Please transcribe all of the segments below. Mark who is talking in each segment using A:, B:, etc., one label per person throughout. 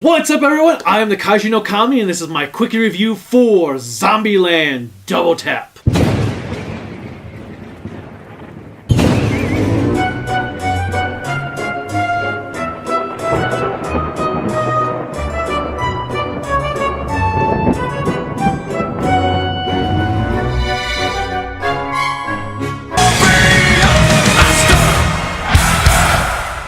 A: What's up, everyone? I am the KnK, and this is my quickie review for Zombieland Double Tap.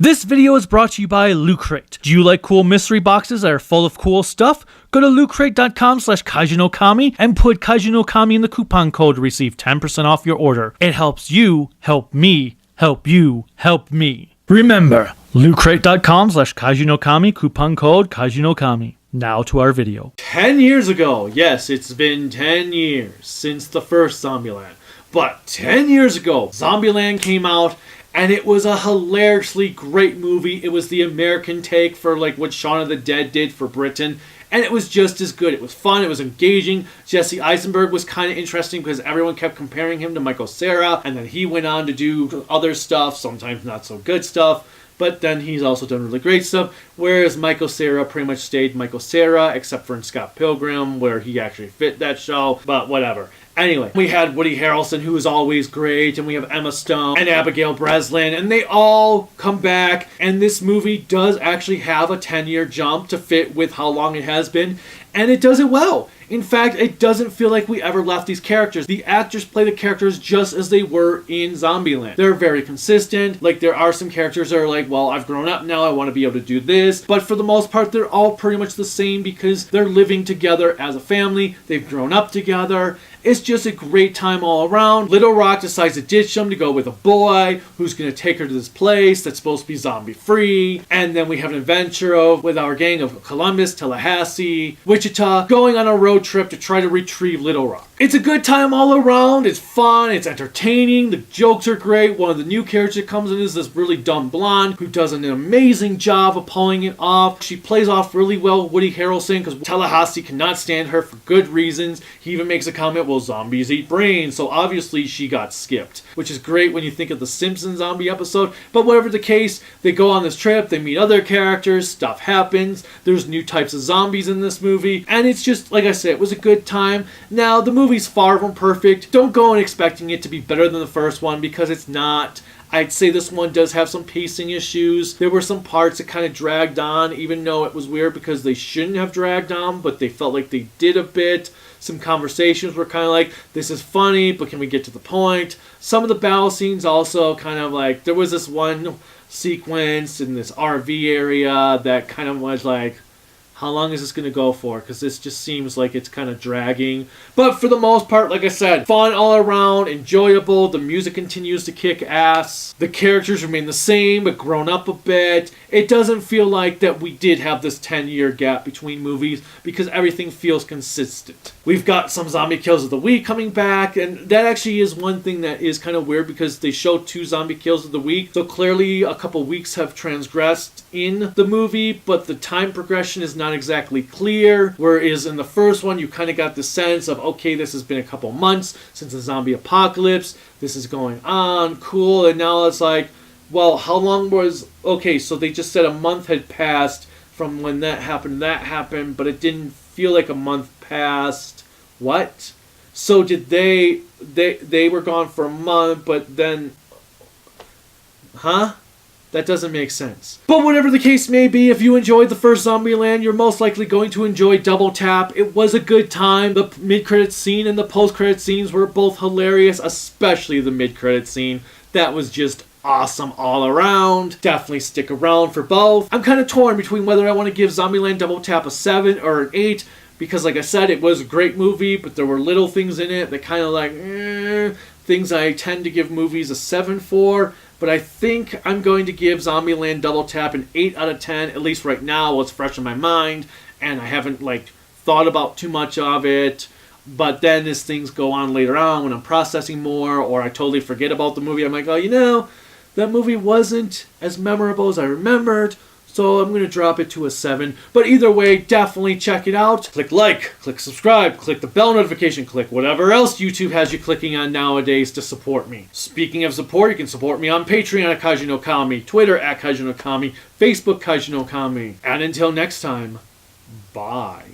A: This video is brought to you by Loot Crate. Do you like cool mystery boxes that are full of cool stuff? Go to lootcrate.com/KnK and put KnK in the coupon code to receive 10% off your order. It helps you help me help you help me. Remember, lootcrate.com/KnK, coupon code KnK. Now to our video. 10 years ago, yes, it's been 10 years since the first Zombieland. But 10 years ago, Zombieland came out, and it was a hilariously great movie. It was the American take for like what Shaun of the Dead did for Britain. And it was just as good. It was fun. It was engaging. Jesse Eisenberg was kind of interesting because everyone kept comparing him to Michael Cera. And then he went on to do other stuff, sometimes not so good stuff. But then he's also done really great stuff. Whereas Michael Cera pretty much stayed Michael Cera, except for in Scott Pilgrim, where he actually fit that show. But whatever. Anyway, we had Woody Harrelson, who is always great, and we have Emma Stone and Abigail Breslin, and they all come back, and this movie does actually have a 10-year jump to fit with how long it has been, and it does it well. In fact, it doesn't feel like we ever left these characters. The actors play the characters just as they were in Zombieland. They're very consistent. Like, there are some characters that are like, well, I've grown up now, I want to be able to do this. But for the most part, they're all pretty much the same because they're living together as a family. They've grown up together. It's just a great time all around. Little Rock decides to ditch them to go with a boy who's going to take her to this place that's supposed to be zombie-free. And then we have an adventure with our gang of Columbus, Tallahassee, Wichita, going on a road trip to try to retrieve Little Rock. It's a good time all around. It's fun. It's entertaining. The jokes are great. One of the new characters that comes in is this really dumb blonde who does an amazing job of pulling it off. She plays off really well Woody Harrelson because Tallahassee cannot stand her for good reasons. He even makes a comment, well, zombies eat brains, so obviously she got skipped, which is great when you think of the Simpsons zombie episode. But whatever the case, they go on this trip, they meet other characters, stuff happens, there's new types of zombies in this movie, and it's just, like I said, it was a good time. Now, the movie's far from perfect. Don't go in expecting it to be better than the first one because it's not. I'd say this one does have some pacing issues. There were some parts that kind of dragged on, even though it was weird because they shouldn't have dragged on, but they felt like they did a bit. Some conversations were kind of like, this is funny, but can we get to the point? Some of the battle scenes also kind of like, there was this one sequence in this RV area that kind of was like, how long is this going to go for? Because this just seems like it's kind of dragging. But for the most part, like I said, fun all around, enjoyable. The music continues to kick ass. The characters remain the same, but grown up a bit. It doesn't feel like that we did have this 10-year gap between movies because everything feels consistent. We've got some zombie kills of the week coming back, and that actually is one thing that is kind of weird because they show 2 zombie kills of the week. So clearly a couple weeks have transgressed in the movie, but the time progression is not exactly clear, whereas in the first one you kind of got the sense of, okay, this has been a couple months since the zombie apocalypse, this is going on, cool, and now it's like, well, how long was, okay, so they just said a month had passed from when that happened, but it didn't feel like a month passed. What? So did they were gone for a month, but then, huh? That doesn't make sense. But whatever the case may be, if you enjoyed the first Zombieland, you're most likely going to enjoy Double Tap. It was a good time. The mid-credits scene and the post-credits scenes were both hilarious, especially the mid-credits scene. That was just awesome all around. Definitely stick around for both. I'm kind of torn between whether I want to give Zombieland Double Tap a 7 or an 8, because like I said, it was a great movie, but there were little things in it that kind of like, things I tend to give movies a 7 for. But I think I'm going to give Zombieland Double Tap an 8 out of 10, at least right now while it's fresh in my mind, and I haven't like thought about too much of it. But then as things go on later on, when I'm processing more, or I totally forget about the movie, I'm like, oh, you know, that movie wasn't as memorable as I remembered, So I'm going to drop it to a 7. But either way, definitely check it out. Click like, click subscribe, click the bell notification, click whatever else YouTube has you clicking on nowadays to support me. Speaking of support, you can support me on Patreon at Kaiju no Kami, Twitter at Kaiju no Kami, Facebook Kaiju no Kami. And until next time, bye.